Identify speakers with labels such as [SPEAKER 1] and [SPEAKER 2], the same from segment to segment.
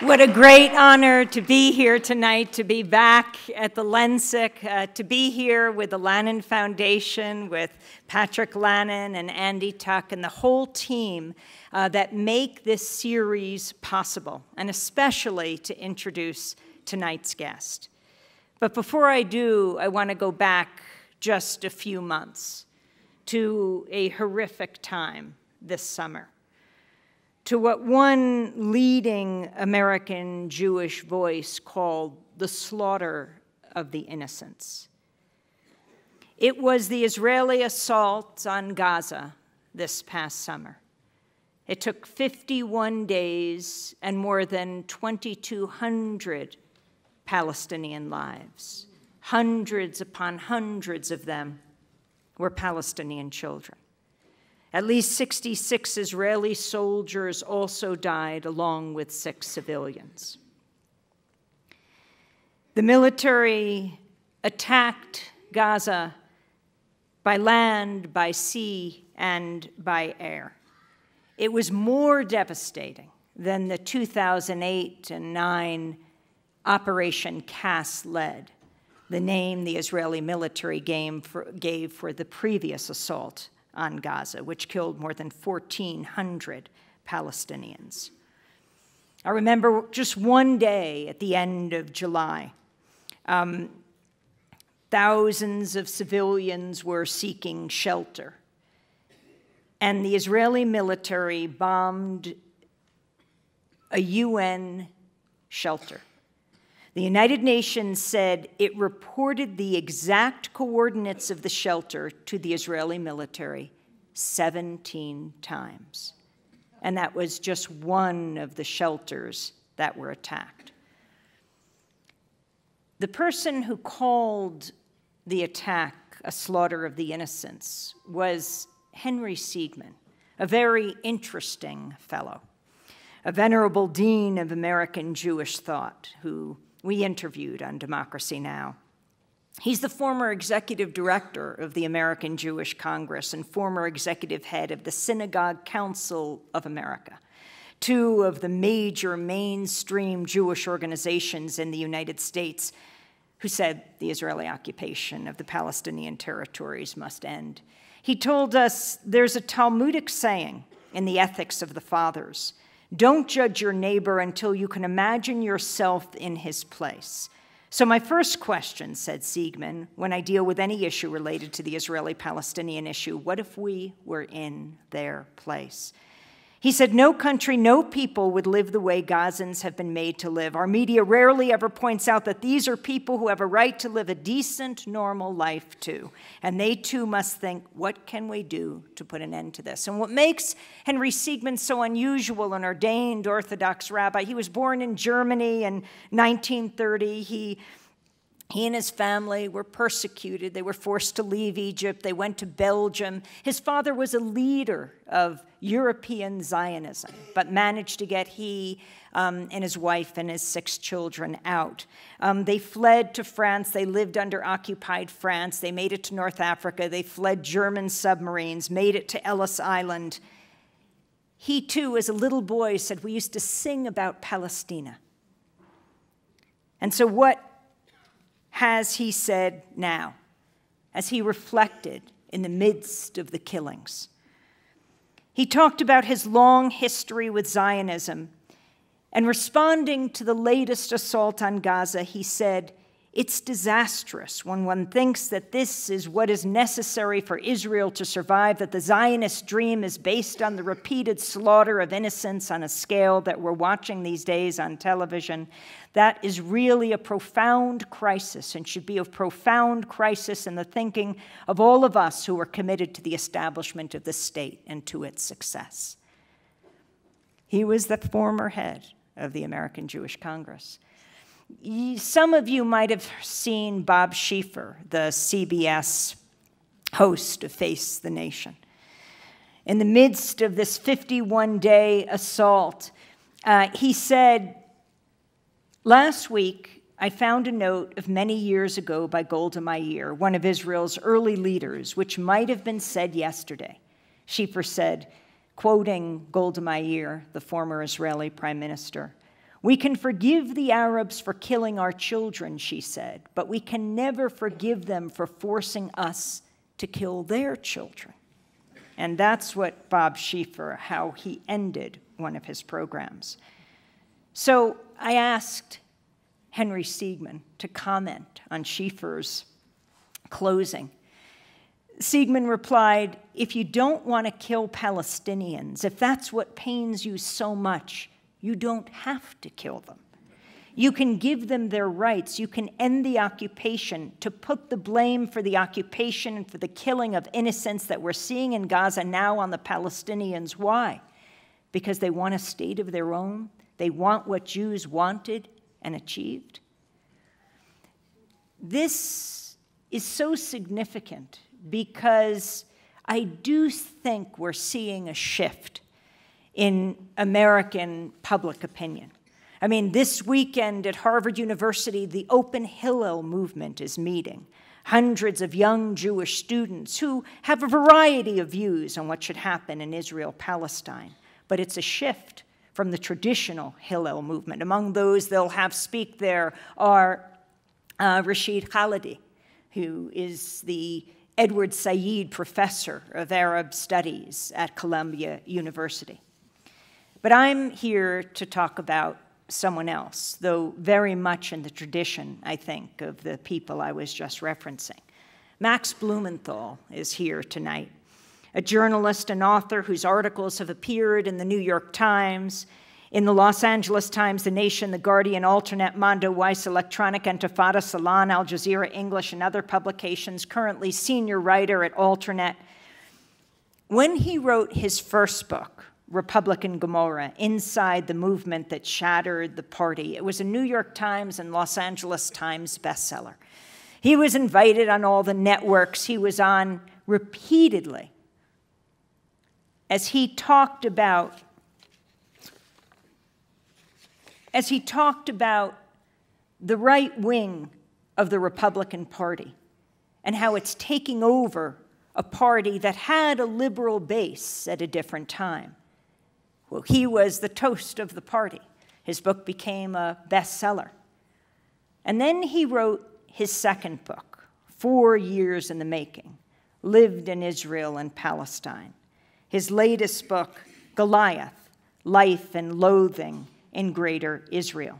[SPEAKER 1] What a great honor to be here tonight, to be back at the Lensic, to be here with the Lannan Foundation, with Patrick Lannan and Andy Tuck and the whole team that make this series possible, and especially to introduce tonight's guest. But before I do, I want to go back just a few months to a horrific time this summer, to what one leading American Jewish voice called the slaughter of the innocents. It was the Israeli assault on Gaza this past summer. It took 51 days and more than 2,200 Palestinian lives. Hundreds upon hundreds of them were Palestinian children. At least 66 Israeli soldiers also died, along with 6 civilians. The military attacked Gaza by land, by sea, and by air. It was more devastating than the 2008 and 2009 Operation Cast Lead, the name the Israeli military gave for the previous assault on Gaza, which killed more than 1,400 Palestinians. I remember just one day at the end of July, thousands of civilians were seeking shelter, and the Israeli military bombed a UN shelter. The United Nations said it reported the exact coordinates of the shelter to the Israeli military 17 times. And that was just one of the shelters that were attacked. The person who called the attack a slaughter of the innocents was Henry Siegman, a very interesting fellow, a venerable dean of American Jewish thought who we interviewed on Democracy Now! He's the former executive director of the American Jewish Congress and former executive head of the Synagogue Council of America, 2 of the major mainstream Jewish organizations in the United States who said the Israeli occupation of the Palestinian territories must end. He told us there's a Talmudic saying in the Ethics of the Fathers: don't judge your neighbor until you can imagine yourself in his place. So my first question, said Siegman, when I deal with any issue related to the Israeli-Palestinian issue, what if we were in their place? He said, no country, no people would live the way Gazans have been made to live. Our media rarely ever points out that these are people who have a right to live a decent, normal life too. And they too must think, what can we do to put an end to this? And what makes Henry Siegman so unusual, an ordained Orthodox rabbi, he was born in Germany in 1930. He and his family were persecuted. They were forced to leave Egypt. They went to Belgium. His father was a leader of European Zionism, but managed to get he and his wife and his 6 children out. They fled to France. They lived under occupied France. They made it to North Africa. They fled German submarines, made it to Ellis Island. He, too, as a little boy, said, we used to sing about Palestina. And so what has he said now, as he reflected in the midst of the killings? He talked about his long history with Zionism, and responding to the latest assault on Gaza, he said, it's disastrous when one thinks that this is what is necessary for Israel to survive, that the Zionist dream is based on the repeated slaughter of innocents on a scale that we're watching these days on television. That is really a profound crisis and should be a profound crisis in the thinking of all of us who are committed to the establishment of the state and to its success. He was the former head of the American Jewish Congress. Some of you might have seen Bob Schieffer, the CBS host of Face the Nation. In the midst of this 51-day assault, he said, last week, I found a note of many years ago by Golda Meir, one of Israel's early leaders, which might have been said yesterday. Schieffer said, quoting Golda Meir, the former Israeli prime minister. "We can forgive the Arabs for killing our children," she said, "but we can never forgive them for forcing us to kill their children." And that's what Bob Schieffer, how he ended one of his programs. So I asked Henry Siegman to comment on Schieffer's closing. Siegman replied, "If you don't want to kill Palestinians, if that's what pains you so much, you don't have to kill them. You can give them their rights. You can end the occupation. To put the blame for the occupation and for the killing of innocents that we're seeing in Gaza now on the Palestinians. Why? Because they want a state of their own. They want what Jews wanted and achieved." This is so significant because I do think we're seeing a shift in American public opinion. I mean, this weekend at Harvard University, the Open Hillel movement is meeting. Hundreds of young Jewish students who have a variety of views on what should happen in Israel-Palestine. But it's a shift from the traditional Hillel movement. Among those they'll have speak there are Rashid Khalidi, who is the Edward Said Professor of Arab Studies at Columbia University. But I'm here to talk about someone else, though very much in the tradition, I think, of the people I was just referencing. Max Blumenthal is here tonight, a journalist and author whose articles have appeared in the New York Times, in the Los Angeles Times, The Nation, The Guardian, Alternate, Mondo, Weiss, Electronic, Intifada, Salon, Al Jazeera, English, and other publications, currently senior writer at Alternate. When he wrote his first book, Republican Gomorrah, Inside the Movement That Shattered the Party, it was a New York Times and Los Angeles Times bestseller. He was invited on all the networks he was on repeatedly as he talked about the right wing of the Republican Party and how it's taking over a party that had a liberal base at a different time. Well, he was the toast of the party. His book became a bestseller. And then he wrote his second book, 4 years in the making, Lived in Israel and Palestine. His latest book, Goliath, Life and Loathing in Greater Israel.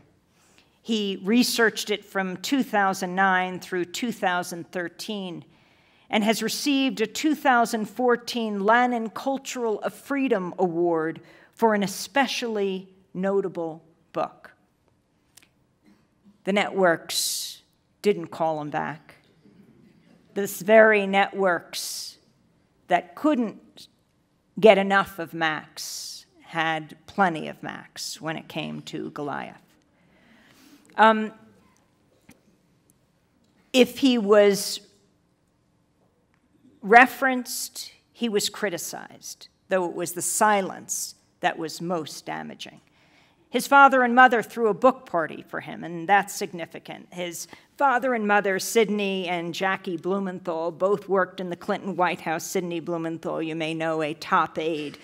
[SPEAKER 1] He researched it from 2009 through 2013 and has received a 2014 Lannan Cultural Freedom Award for an especially notable book. The networks didn't call him back. This very networks that couldn't get enough of Max had plenty of Max when it came to Goliath. If he was referenced, he was criticized, though it was the silence that was most damaging. His father and mother threw a book party for him, and that's significant. His father and mother, Sidney and Jackie Blumenthal, both worked in the Clinton White House. Sidney Blumenthal, you may know, a top aide.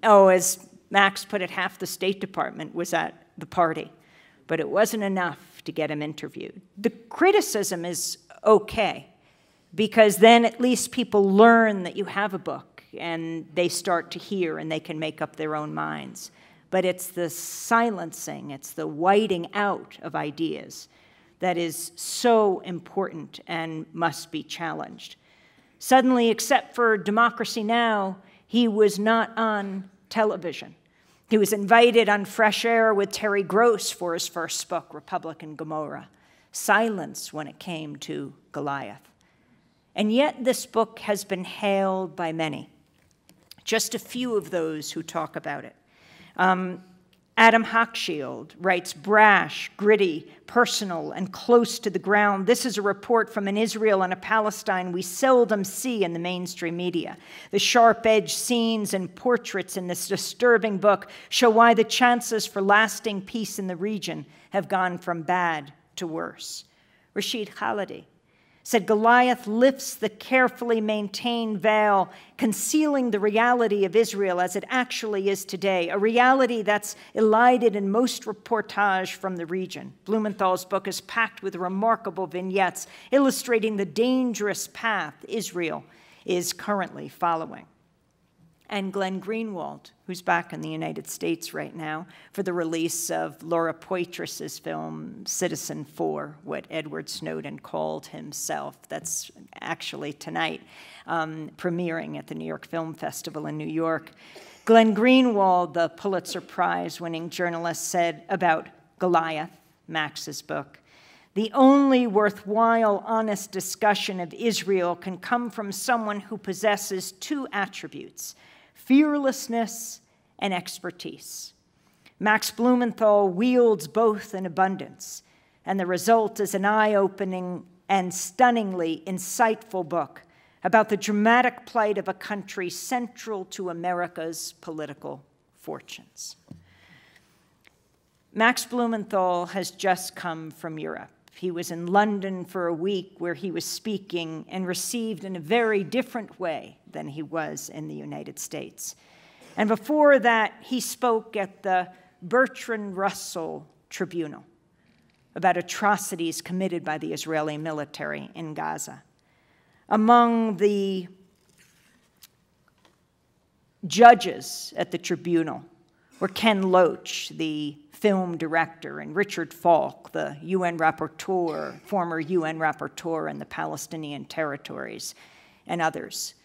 [SPEAKER 1] Oh, as Max put it, half the State Department was at the party, but it wasn't enough to get him interviewed. The criticism is okay, because then at least people learn that you have a book and they start to hear and they can make up their own minds. But it's the silencing, it's the whiting out of ideas that is so important and must be challenged. Suddenly, except for Democracy Now!, he was not on television. He was invited on Fresh Air with Terry Gross for his first book, Republican Gomorrah. Silence when it came to Goliath. And yet this book has been hailed by many. Just a few of those who talk about it. Adam Hochschild writes, brash, gritty, personal, and close to the ground. This is a report from an Israel and a Palestine we seldom see in the mainstream media. The sharp-edged scenes and portraits in this disturbing book show why the chances for lasting peace in the region have gone from bad to worse. Rashid Khalidi, said Goliath lifts the carefully maintained veil, concealing the reality of Israel as it actually is today, a reality that's elided in most reportage from the region. Blumenthal's book is packed with remarkable vignettes illustrating the dangerous path Israel is currently following. And Glenn Greenwald, who's back in the United States right now for the release of Laura Poitras's film Citizen 4, what Edward Snowden called himself. That's actually tonight, premiering at the New York Film Festival in New York. Glenn Greenwald, the Pulitzer Prize-winning journalist, said about Goliath, Max's book, "The only worthwhile, honest discussion of Israel can come from someone who possesses two attributes, fearlessness and expertise. Max Blumenthal wields both in abundance, and the result is an eye-opening and stunningly insightful book about the dramatic plight of a country central to America's political fortunes." Max Blumenthal has just come from Europe. He was in London for a week where he was speaking and received in a very different way than he was in the United States. And before that, he spoke at the Russell Tribunal about atrocities committed by the Israeli military in Gaza. Among the judges at the tribunal were Ken Loach, the film director, and Richard Falk, the UN rapporteur, former UN rapporteur in the Palestinian territories, and others.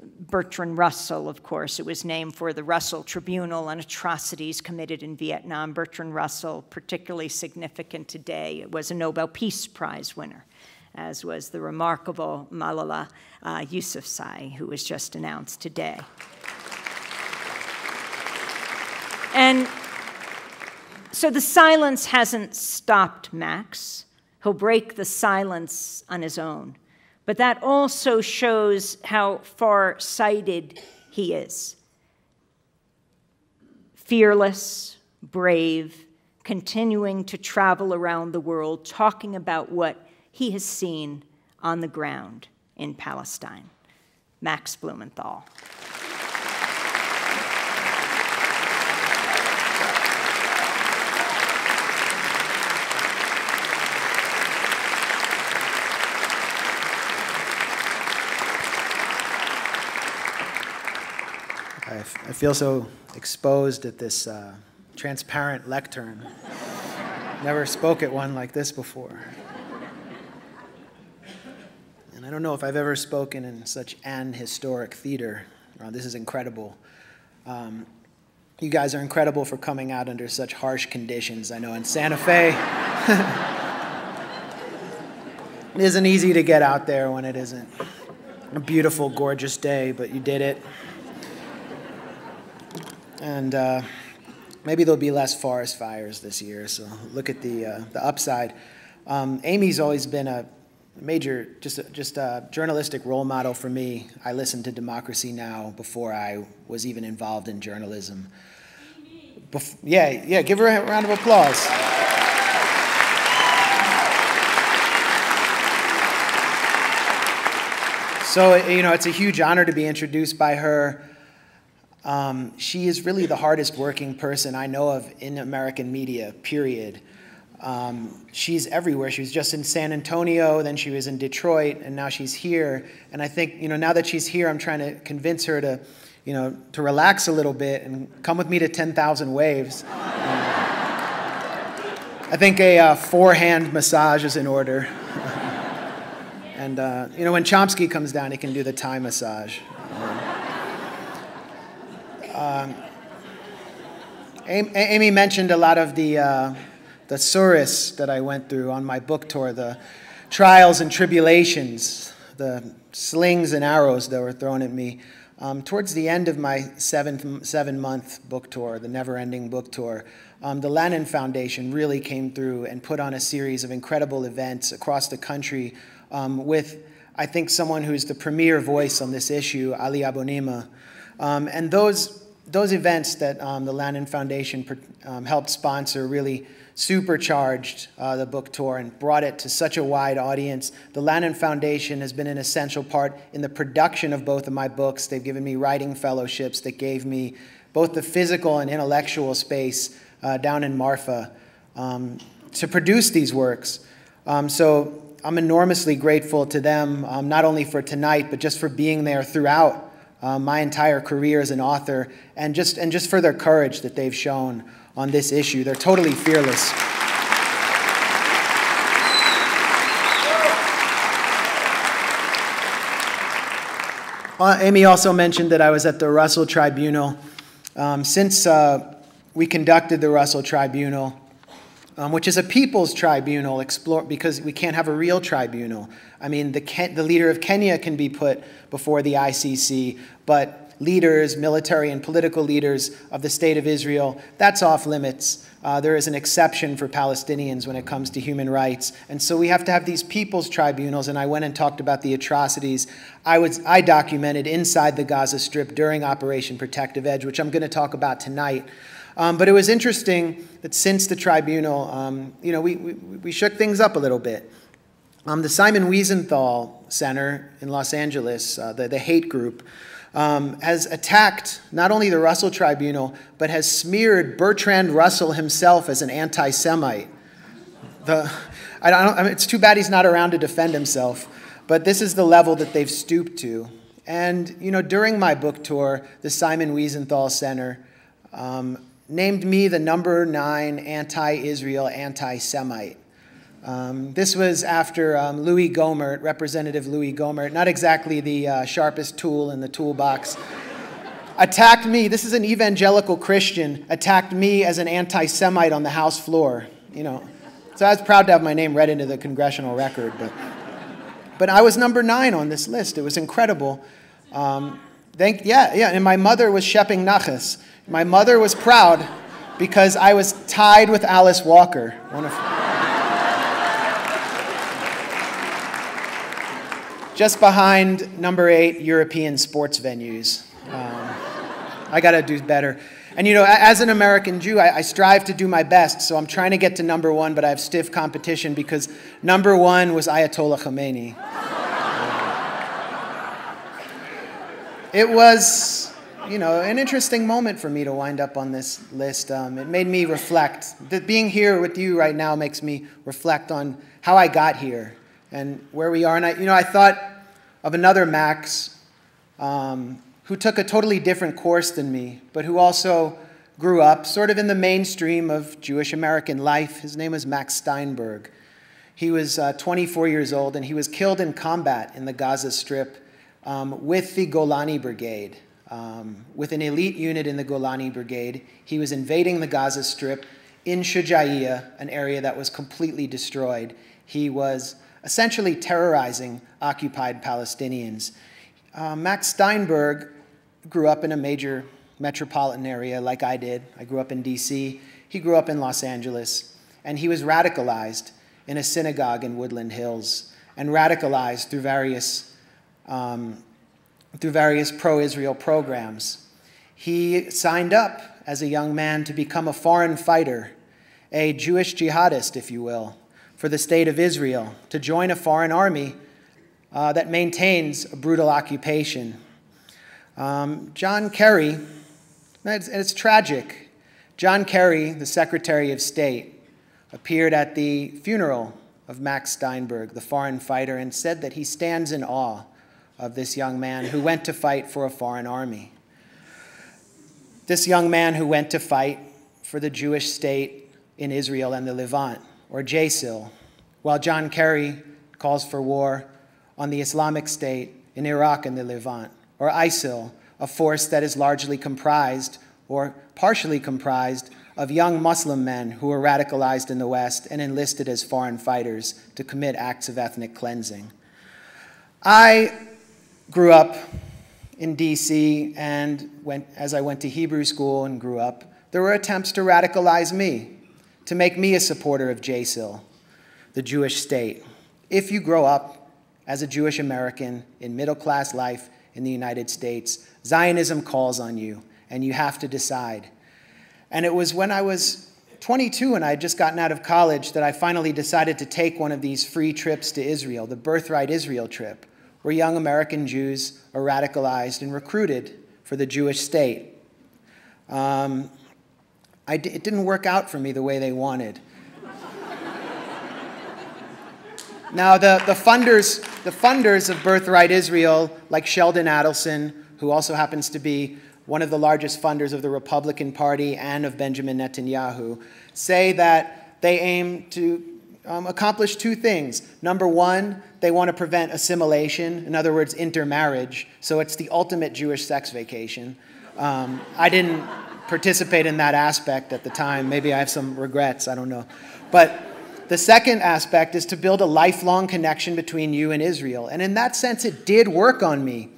[SPEAKER 1] Bertrand Russell, of course, it was named for the Russell Tribunal on atrocities committed in Vietnam. Bertrand Russell, particularly significant today, was a Nobel Peace Prize winner, as was the remarkable Malala Yousafzai, who was just announced today. And so the silence hasn't stopped Max. He'll break the silence on his own. But that also shows how far-sighted he is. Fearless, brave, continuing to travel around the world, talking about what he has seen on the ground in Palestine. Max Blumenthal.
[SPEAKER 2] I feel so exposed at this transparent lectern. Never spoke at one like this before. And I don't know if I've ever spoken in such an historic theater. This is incredible. You guys are incredible for coming out under such harsh conditions. I know in Santa Fe, it isn't easy to get out there when it isn't a beautiful, gorgeous day, but you did it. And maybe there'll be less forest fires this year, so look at the upside. Amy's always been a major, just a journalistic role model for me. I listened to Democracy Now! Before I was even involved in journalism. Yeah, give her a round of applause. So, it's a huge honor to be introduced by her. She is really the hardest working person I know of in American media, period. She's everywhere. She was just in San Antonio, then she was in Detroit, and now she's here. And I think, now that she's here, I'm trying to convince her to, to relax a little bit and come with me to 10,000 Waves. I think a forehand massage is in order. And, when Chomsky comes down, he can do the Thai massage. Amy mentioned a lot of the surus that I went through on my book tour, the trials and tribulations, the slings and arrows that were thrown at me. Towards the end of my seven-month book tour, the never-ending book tour, the Lannan Foundation really came through and put on a series of incredible events across the country with, I think, someone who's the premier voice on this issue, Ali Abonima. And those those events that the Lannan Foundation helped sponsor really supercharged the book tour and brought it to such a wide audience. The Lannan Foundation has been an essential part in the production of both of my books. They've given me writing fellowships that gave me both the physical and intellectual space down in Marfa to produce these works. So I'm enormously grateful to them, not only for tonight, but just for being there throughout my entire career as an author, and just for their courage that they've shown on this issue. They're totally fearless. Amy also mentioned that I was at the Russell Tribunal. Since we conducted the Russell Tribunal, which is a people's tribunal, because we can't have a real tribunal. I mean, the leader of Kenya can be put before the ICC, but leaders, military and political leaders of the State of Israel, that's off limits. There is an exception for Palestinians when it comes to human rights. And so we have to have these people's tribunals, and I went and talked about the atrocities I documented inside the Gaza Strip during Operation Protective Edge, which I'm going to talk about tonight. But it was interesting that since the tribunal, we shook things up a little bit. The Simon Wiesenthal Center in Los Angeles, the hate group, has attacked not only the Russell Tribunal, but has smeared Bertrand Russell himself as an anti-Semite. It's too bad he's not around to defend himself, but this is the level that they've stooped to. And during my book tour, the Simon Wiesenthal Center named me the #9 anti-Israel, anti-Semite. This was after Louis Gohmert, Representative Louis Gohmert, not exactly the sharpest tool in the toolbox, attacked me. This is an evangelical Christian, attacked me as an anti-Semite on the House floor. So I was proud to have my name read into the congressional record. But I was #9 on this list. It was incredible. And my mother was Shepping Nachas. My mother was proud because I was tied with Alice Walker, just behind #8 European sports venues. I got to do better. And as an American Jew, I strive to do my best. So I'm trying to get to #1, but I have stiff competition because #1 was Ayatollah Khomeini. It was, an interesting moment for me to wind up on this list. It made me reflect. Being here with you right now makes me reflect on how I got here and where we are. And I thought of another Max who took a totally different course than me, but who also grew up sort of in the mainstream of Jewish American life. His name was Max Steinberg. He was 24 years old, and he was killed in combat in the Gaza Strip with the Golani Brigade. With an elite unit in the Golani Brigade. He was invading the Gaza Strip in Shujaiya, an area that was completely destroyed. He was essentially terrorizing occupied Palestinians. Max Steinberg grew up in a major metropolitan area like I did. I grew up in D.C. He grew up in Los Angeles, and he was radicalized in a synagogue in Woodland Hills and radicalized through various pro-Israel programs. He signed up as a young man to become a foreign fighter, a Jewish jihadist, if you will, for the State of Israel, to join a foreign army that maintains a brutal occupation. John Kerry, it's tragic. John Kerry, the Secretary of State, appeared at the funeral of Max Steinberg, the foreign fighter, and said that he stands in awe of this young man who went to fight for a foreign army. This young man who went to fight for the Jewish state in Israel and the Levant, or JSIL, while John Kerry calls for war on the Islamic State in Iraq and the Levant, or ISIL, a force that is largely comprised or partially comprised of young Muslim men who were radicalized in the West and enlisted as foreign fighters to commit acts of ethnic cleansing. I grew up in D.C., and as I went to Hebrew school and grew up, there were attempts to radicalize me, to make me a supporter of JSIL, the Jewish state. If you grow up as a Jewish American in middle-class life in the United States, Zionism calls on you, and you have to decide. And it was when I was 22 and I had just gotten out of college that I finally decided to take one of these free trips to Israel, the Birthright Israel trip, where young American Jews are radicalized and recruited for the Jewish state. It didn't work out for me the way they wanted. Now, the funders of Birthright Israel, like Sheldon Adelson, who also happens to be one of the largest funders of the Republican Party and of Benjamin Netanyahu, say that they aim to accomplish two things. Number one, they want to prevent assimilation, in other words, intermarriage. So it's the ultimate Jewish sex vacation. I didn't participate in that aspect at the time. Maybe I have some regrets, I don't know. But the second aspect is to build a lifelong connection between you and Israel. And in that sense, it did work on me.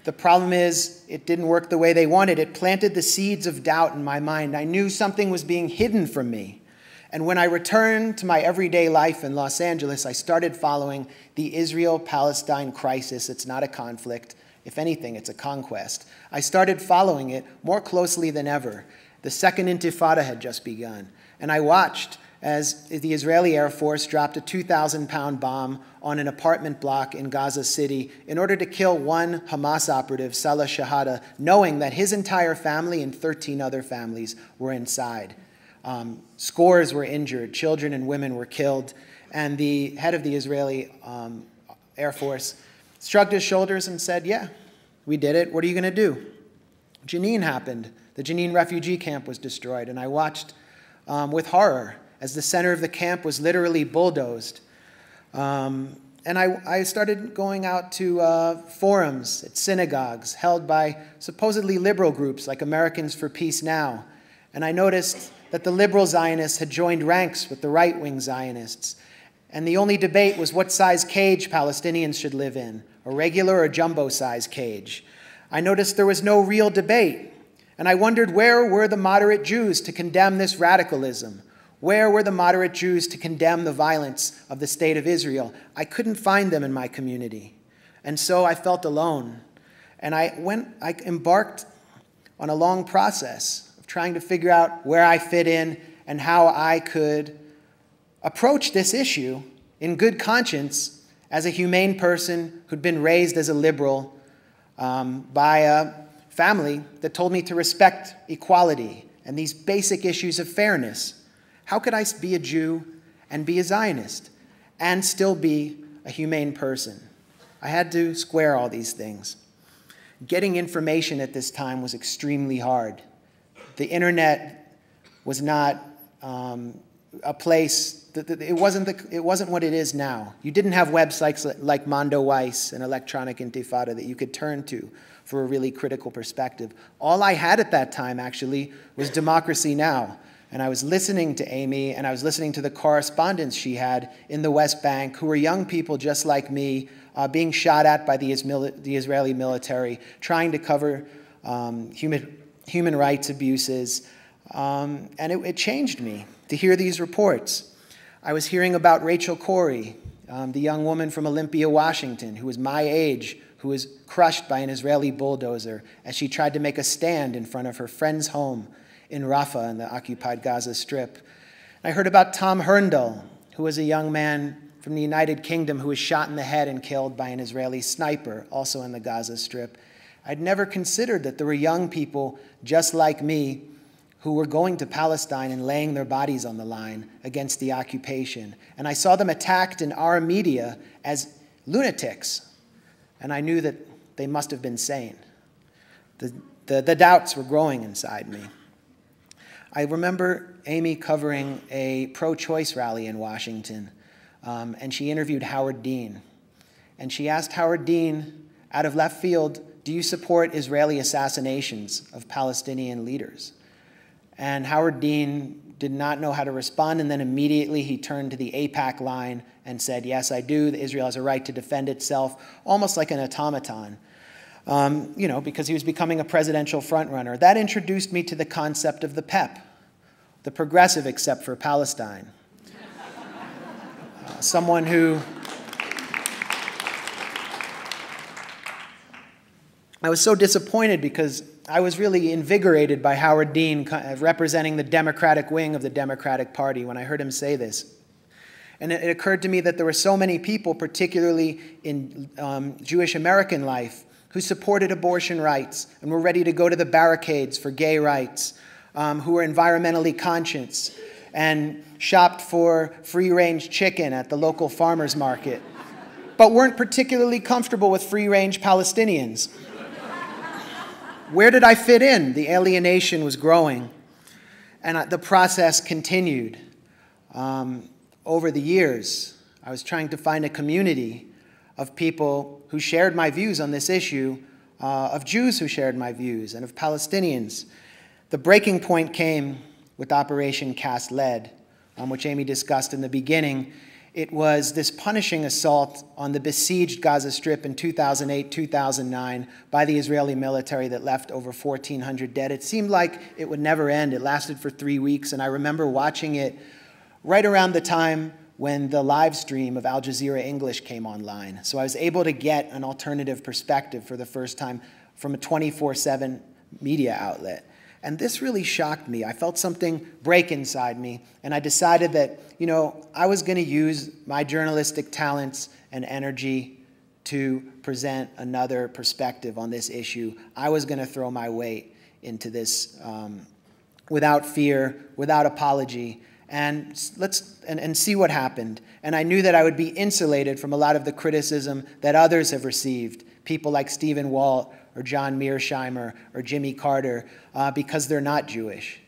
[SPEAKER 2] The problem is, it didn't work the way they wanted. It planted the seeds of doubt in my mind. I knew something was being hidden from me. And when I returned to my everyday life in Los Angeles, I started following the Israel-Palestine crisis. It's not a conflict. If anything, it's a conquest. I started following it more closely than ever. The Second Intifada had just begun. And I watched as the Israeli Air Force dropped a 2,000-pound bomb on an apartment block in Gaza City in order to kill one Hamas operative, Salah Shahada, knowing that his entire family and 13 other families were inside. Scores were injured, children and women were killed, and the head of the Israeli Air Force shrugged his shoulders and said, yeah, we did it. What are you going to do? Jenin happened. The Jenin refugee camp was destroyed, and I watched with horror as the center of the camp was literally bulldozed. And I started going out to forums at synagogues held by supposedly liberal groups like Americans for Peace Now. And I noticed that the liberal Zionists had joined ranks with the right-wing Zionists. And the only debate was what size cage Palestinians should live in, a regular or jumbo-size cage. I noticed there was no real debate. And I wondered, where were the moderate Jews to condemn this radicalism? Where were the moderate Jews to condemn the violence of the state of Israel? I couldn't find them in my community. And so I felt alone. And I embarked on a long process of trying to figure out where I fit in and how I could approach this issue in good conscience as a humane person who'd been raised as a liberal by a family that told me to respect equality and these basic issues of fairness. How could I be a Jew and be a Zionist and still be a humane person? I had to square all these things. Getting information at this time was extremely hard. The internet was not a place, it wasn't what it is now. You didn't have websites like Mondo Weiss and Electronic Intifada that you could turn to for a really critical perspective. All I had at that time, actually, was Democracy Now! And I was listening to Amy, and I was listening to the correspondents she had in the West Bank, who were young people just like me, being shot at by the Israeli military, trying to cover human rights abuses. And it changed me to hear these reports. I was hearing about Rachel Corrie, the young woman from Olympia, Washington, who was my age, who was crushed by an Israeli bulldozer as she tried to make a stand in front of her friend's home in Rafah in the occupied Gaza Strip. I heard about Tom Herndl, who was a young man from the United Kingdom who was shot in the head and killed by an Israeli sniper, also in the Gaza Strip. I'd never considered that there were young people just like me who were going to Palestine and laying their bodies on the line against the occupation. And I saw them attacked in our media as lunatics. And I knew that they must have been sane. The doubts were growing inside me. I remember Amy covering a pro-choice rally in Washington, and she interviewed Howard Dean. And she asked Howard Dean, out of left field, do you support Israeli assassinations of Palestinian leaders? And Howard Dean did not know how to respond, and then immediately he turned to the AIPAC line and said, yes, I do. Israel has a right to defend itself, almost like an automaton. Because he was becoming a presidential frontrunner. That introduced me to the concept of the PEP, the Progressive Except for Palestine. Someone who I was so disappointed because I was really invigorated by Howard Dean representing the Democratic wing of the Democratic Party when I heard him say this. And it occurred to me that there were so many people, particularly in Jewish American life, who supported abortion rights and were ready to go to the barricades for gay rights, who were environmentally conscious and shopped for free-range chicken at the local farmer's market, but weren't particularly comfortable with free-range Palestinians. Where did I fit in? The alienation was growing, and the process continued. Over the years, I was trying to find a community of people who shared my views on this issue, of Jews who shared my views, and of Palestinians. The breaking point came with Operation Cast Lead, which Amy discussed in the beginning. It was this punishing assault on the besieged Gaza Strip in 2008-2009 by the Israeli military that left over 1,400 dead. It seemed like it would never end. It lasted for 3 weeks, and I remember watching it right around the time when the live stream of Al Jazeera English came online. So I was able to get an alternative perspective for the first time from a 24/7 media outlet. And this really shocked me. I felt something break inside me, and I decided that, I was going to use my journalistic talents and energy to present another perspective on this issue. I was going to throw my weight into this without fear, without apology, and see what happened. And I knew that I would be insulated from a lot of the criticism that others have received, people like Stephen Walt or John Mearsheimer or Jimmy Carter, because they're not Jewish.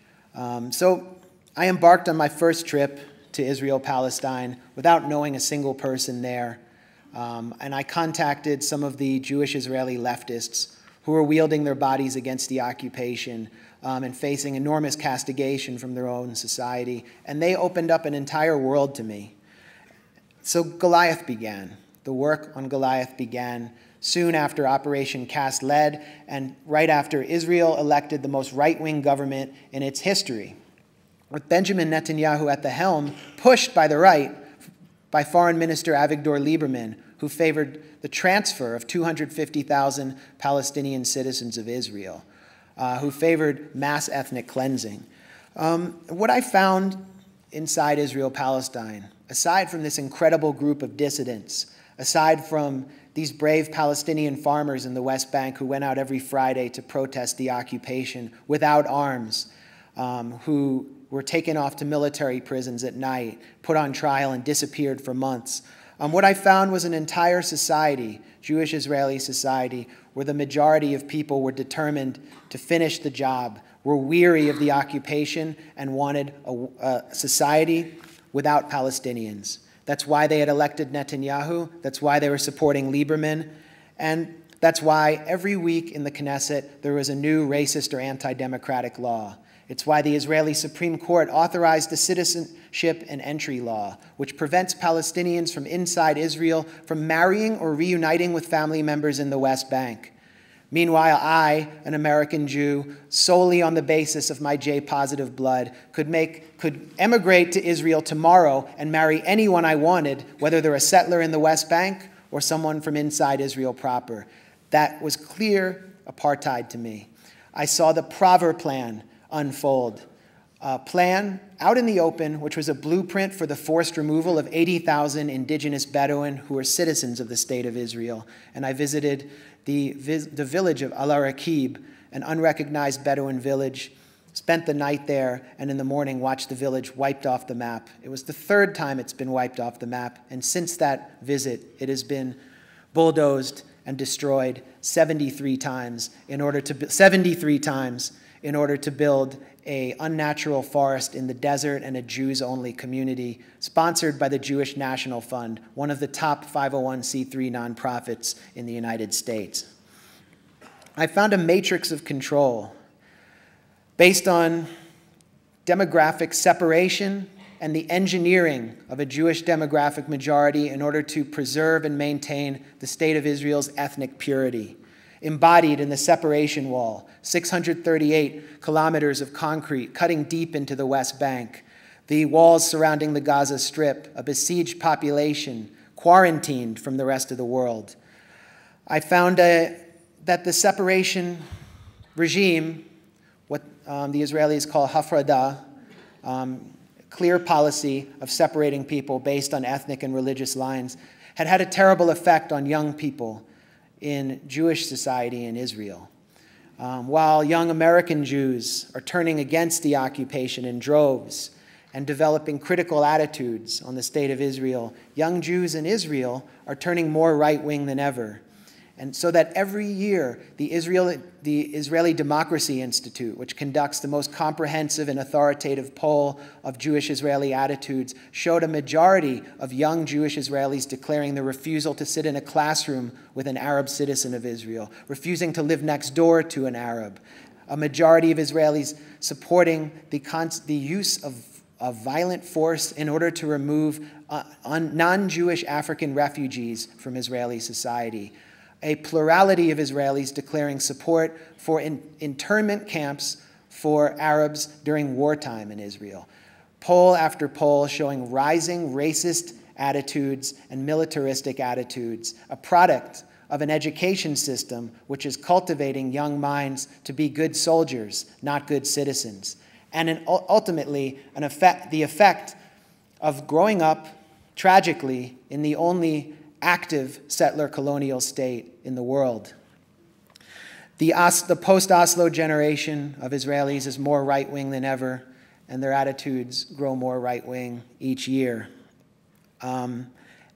[SPEAKER 2] So I embarked on my first trip to Israel-Palestine without knowing a single person there. And I contacted some of the Jewish Israeli leftists who were wielding their bodies against the occupation and facing enormous castigation from their own society. And they opened up an entire world to me. So Goliath began. The work on Goliath began soon after Operation Cast Lead, and right after Israel elected the most right-wing government in its history, with Benjamin Netanyahu at the helm, pushed by the right by Foreign Minister Avigdor Lieberman, who favored the transfer of 250,000 Palestinian citizens of Israel, who favored mass ethnic cleansing. What I found inside Israel-Palestine, aside from this incredible group of dissidents, aside from these brave Palestinian farmers in the West Bank who went out every Friday to protest the occupation without arms, who were taken off to military prisons at night, put on trial, and disappeared for months. What I found was an entire society, Jewish Israeli society, where the majority of people were determined to finish the job, were weary of the occupation, and wanted a society without Palestinians. That's why they had elected Netanyahu. That's why they were supporting Lieberman. And that's why every week in the Knesset there was a new racist or anti-democratic law. It's why the Israeli Supreme Court authorized the citizenship and entry law, which prevents Palestinians from inside Israel from marrying or reuniting with family members in the West Bank. Meanwhile, I, an American Jew, solely on the basis of my J-positive blood, could emigrate to Israel tomorrow and marry anyone I wanted, whether they're a settler in the West Bank or someone from inside Israel proper. That was clear apartheid to me. I saw the Prover plan unfold, a plan out in the open, which was a blueprint for the forced removal of 80,000 indigenous Bedouin who were citizens of the state of Israel. And I visited the village of Al-Arakib, an unrecognized Bedouin village, spent the night there, and in the morning watched the village wiped off the map. It was the third time it's been wiped off the map, and since that visit, it has been bulldozed and destroyed 73 times in order to build an unnatural forest in the desert and a Jews-only community sponsored by the Jewish National Fund, one of the top 501c3 nonprofits in the United States. I found a matrix of control based on demographic separation and the engineering of a Jewish demographic majority in order to preserve and maintain the state of Israel's ethnic purity, embodied in the separation wall, 638 kilometers of concrete cutting deep into the West Bank, the walls surrounding the Gaza Strip, a besieged population quarantined from the rest of the world. I found that the separation regime, what the Israelis call hafradah, clear policy of separating people based on ethnic and religious lines, had had a terrible effect on young people in Jewish society in Israel. While young American Jews are turning against the occupation in droves and developing critical attitudes on the state of Israel, young Jews in Israel are turning more right-wing than ever. And so that every year, the Israeli Democracy Institute, which conducts the most comprehensive and authoritative poll of Jewish Israeli attitudes, showed a majority of young Jewish Israelis declaring their refusal to sit in a classroom with an Arab citizen of Israel, refusing to live next door to an Arab. A majority of Israelis supporting the use of violent force in order to remove non-Jewish African refugees from Israeli society. A plurality of Israelis declaring support for internment camps for Arabs during wartime in Israel. Poll after poll showing rising racist attitudes and militaristic attitudes, a product of an education system which is cultivating young minds to be good soldiers, not good citizens. And ultimately, the effect of growing up, tragically, in the only active settler colonial state in the world. The post-Oslo generation of Israelis is more right-wing than ever, and their attitudes grow more right-wing each year. And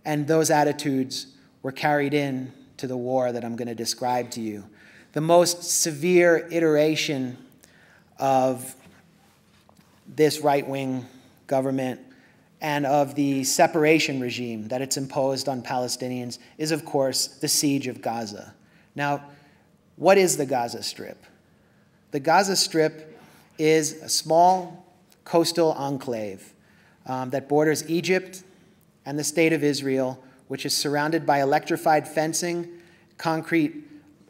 [SPEAKER 2] those attitudes were carried in to the war that I'm going to describe to you. The most severe iteration of this right-wing government and of the separation regime that it's imposed on Palestinians is, of course, the siege of Gaza. Now, what is the Gaza Strip? The Gaza Strip is a small coastal enclave that borders Egypt and the state of Israel, which is surrounded by electrified fencing, concrete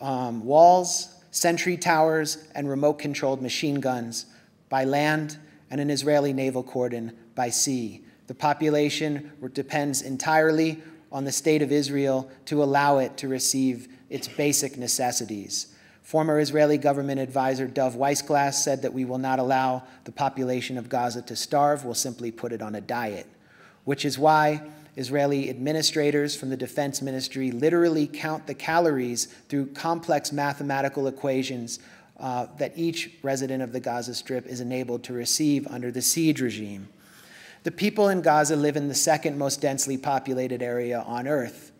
[SPEAKER 2] walls, sentry towers, and remote-controlled machine guns by land, and an Israeli naval cordon by sea. The population depends entirely on the state of Israel to allow it to receive its basic necessities. Former Israeli government advisor Dov Weissglass said that we will not allow the population of Gaza to starve, we'll simply put it on a diet, which is why Israeli administrators from the Defense Ministry literally count the calories through complex mathematical equations that each resident of the Gaza Strip is enabled to receive under the siege regime. The people in Gaza live in the second most densely populated area on Earth.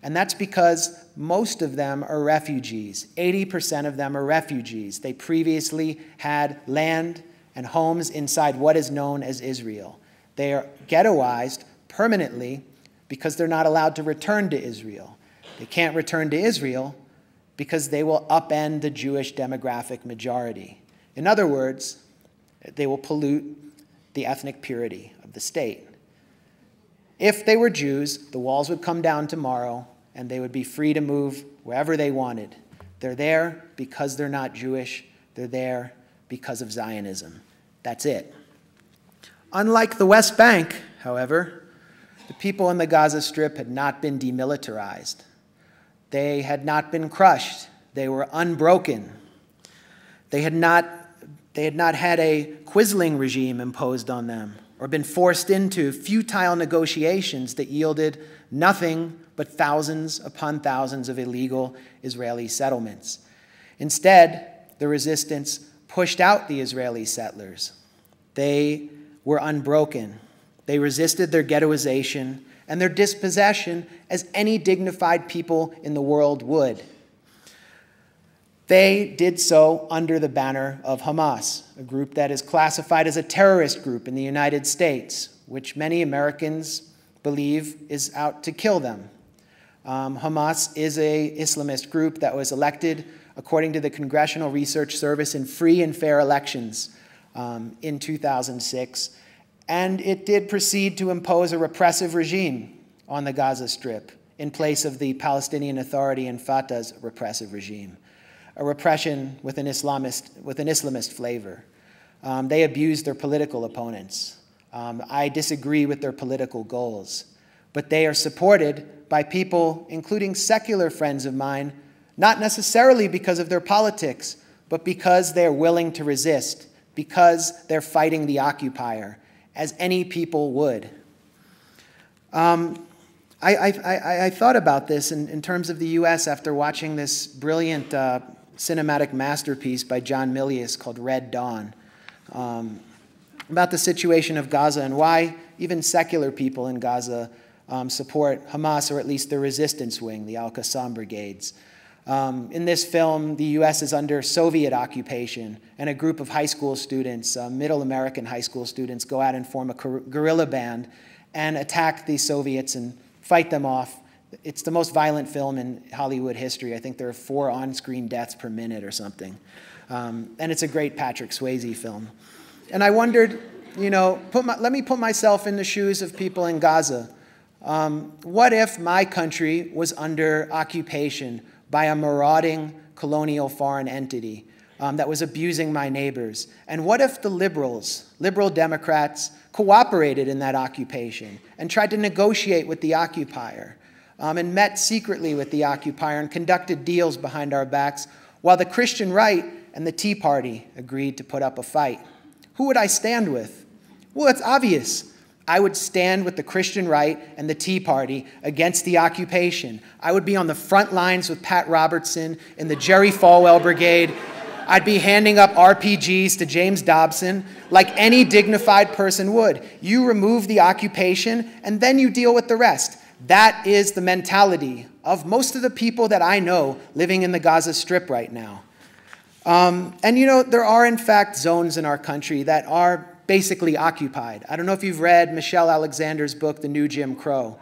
[SPEAKER 2] And that's because most of them are refugees. 80% of them are refugees. They previously had land and homes inside what is known as Israel. They are ghettoized permanently because they're not allowed to return to Israel. They can't return to Israel because they will upend the Jewish demographic majority. In other words, they will pollute the ethnic purity of the state. If they were Jews, the walls would come down tomorrow and they would be free to move wherever they wanted. They're there because they're not Jewish. They're there because of Zionism. That's it. Unlike the West Bank, however, the people in the Gaza Strip had not been demilitarized. They had not been crushed. They were unbroken. They had not had a Quisling regime imposed on them or been forced into futile negotiations that yielded nothing but thousands upon thousands of illegal Israeli settlements. Instead, the resistance pushed out the Israeli settlers. They were unbroken. They resisted their ghettoization and their dispossession as any dignified people in the world would. They did so under the banner of Hamas, a group that is classified as a terrorist group in the United States, which many Americans believe is out to kill them. Hamas is an Islamist group that was elected, according to the Congressional Research Service, in free and fair elections in 2006. And it did proceed to impose a repressive regime on the Gaza Strip in place of the Palestinian Authority and Fatah's repressive regime, a repression with an Islamist flavor. They abused their political opponents. I disagree with their political goals, but they are supported by people, including secular friends of mine, not necessarily because of their politics, but because they're willing to resist, because they're fighting the occupier, as any people would. I thought about this in terms of the U.S. after watching this brilliant cinematic masterpiece by John Milius called Red Dawn, about the situation of Gaza and why even secular people in Gaza support Hamas, or at least the resistance wing, the Al-Qassam brigades. In this film, the U.S. is under Soviet occupation, and a group of high school students, middle American high school students, go out and form a guerrilla band and attack the Soviets and fight them off. It's the most violent film in Hollywood history. I think there are 4 on-screen deaths per minute or something. And it's a great Patrick Swayze film. And I wondered, let me put myself in the shoes of people in Gaza. What if my country was under occupation by a marauding colonial foreign entity that was abusing my neighbors? And what if the liberal Democrats, cooperated in that occupation and tried to negotiate with the occupier and met secretly with the occupier and conducted deals behind our backs while the Christian right and the Tea Party agreed to put up a fight? Who would I stand with? Well, it's obvious. I would stand with the Christian right and the Tea Party against the occupation. I would be on the front lines with Pat Robertson in the Jerry Falwell Brigade. I'd be handing up RPGs to James Dobson like any dignified person would. You remove the occupation, and then you deal with the rest. That is the mentality of most of the people that I know living in the Gaza Strip right now. There are, in fact, zones in our country that are basically occupied. I don't know if you've read Michelle Alexander's book, The New Jim Crow,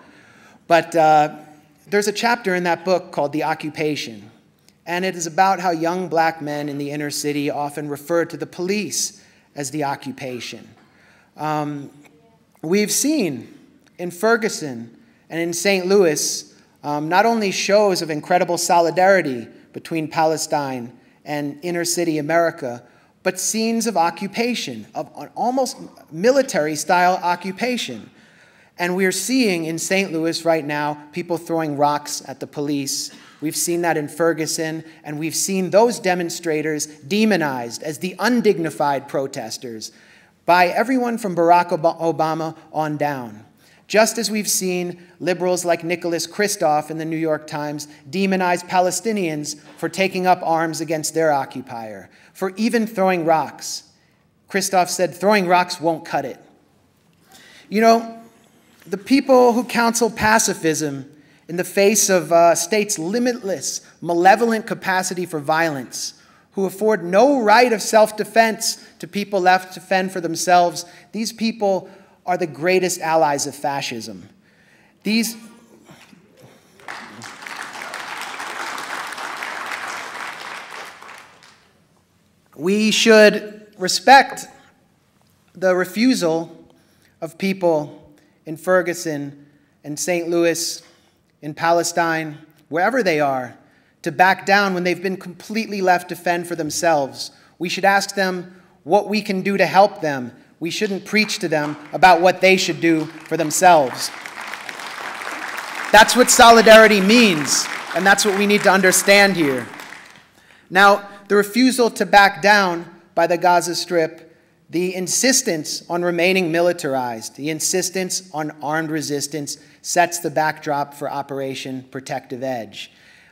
[SPEAKER 2] but there's a chapter in that book called The Occupation. And it is about how young black men in the inner city often refer to the police as the occupation. We've seen in Ferguson and in St. Louis not only shows of incredible solidarity between Palestine and inner city America, but scenes of occupation, of an almost military-style occupation. And we're seeing in St. Louis right now people throwing rocks at the police. We've seen that in Ferguson, and we've seen those demonstrators demonized as the undignified protesters by everyone from Barack Obama on down. Just as we've seen liberals like Nicholas Kristof in the New York Times demonize Palestinians for taking up arms against their occupier, for even throwing rocks. Kristof said, throwing rocks won't cut it. The people who counsel pacifism in the face of states' limitless, malevolent capacity for violence, who afford no right of self-defense to people left to fend for themselves, these people are the greatest allies of fascism. We should respect the refusal of people in Ferguson, in St. Louis, in Palestine, wherever they are, to back down when they've been completely left to fend for themselves. We should ask them what we can do to help them. We shouldn't preach to them about what they should do for themselves. That's what solidarity means, and that's what we need to understand here. Now, the refusal to back down by the Gaza Strip, the insistence on remaining militarized, the insistence on armed resistance sets the backdrop for Operation Protective Edge.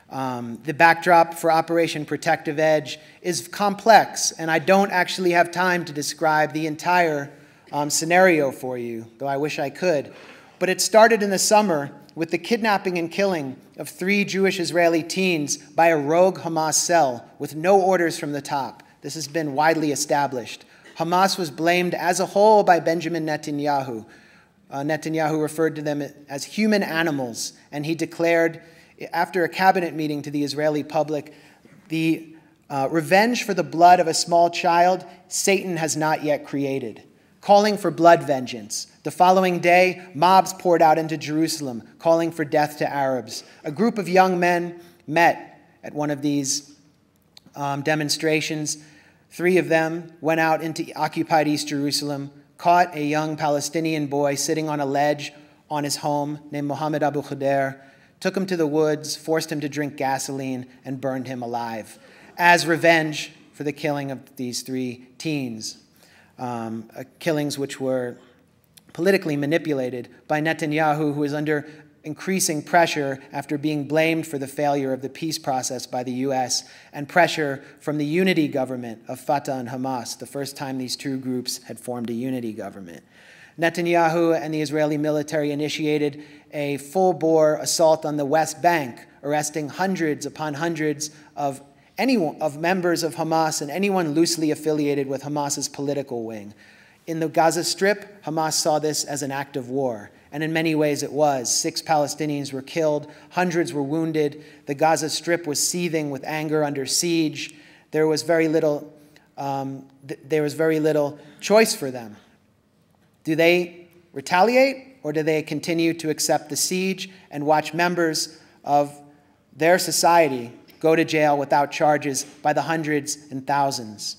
[SPEAKER 2] The backdrop for Operation Protective Edge is complex, and I don't actually have time to describe the entire scenario for you, though I wish I could. But it started in the summer with the kidnapping and killing of 3 Jewish Israeli teens by a rogue Hamas cell with no orders from the top. This has been widely established. Hamas was blamed as a whole by Benjamin Netanyahu. Netanyahu referred to them as human animals, and he declared, after a cabinet meeting to the Israeli public, the revenge for the blood of a small child Satan has not yet created, calling for blood vengeance. The following day, mobs poured out into Jerusalem, calling for death to Arabs. A group of young men met at one of these demonstrations. 3 of them went out into occupied East Jerusalem, caught a young Palestinian boy sitting on a ledge on his home named Mohammed Abu Khader, took him to the woods, forced him to drink gasoline, and burned him alive. As revenge, for the killing of these 3 teens, killings which were politically manipulated by Netanyahu, who is under increasing pressure after being blamed for the failure of the peace process by the U.S. and pressure from the unity government of Fatah and Hamas, the first time these 2 groups had formed a unity government. Netanyahu and the Israeli military initiated a full-bore assault on the West Bank, arresting hundreds upon hundreds of members of Hamas and anyone loosely affiliated with Hamas's political wing. In the Gaza Strip, Hamas saw this as an act of war, and in many ways it was. 6 Palestinians were killed, hundreds were wounded. The Gaza Strip was seething with anger under siege. There was very little choice for them. Do they retaliate, or do they continue to accept the siege and watch members of their society go to jail without charges by the hundreds and thousands?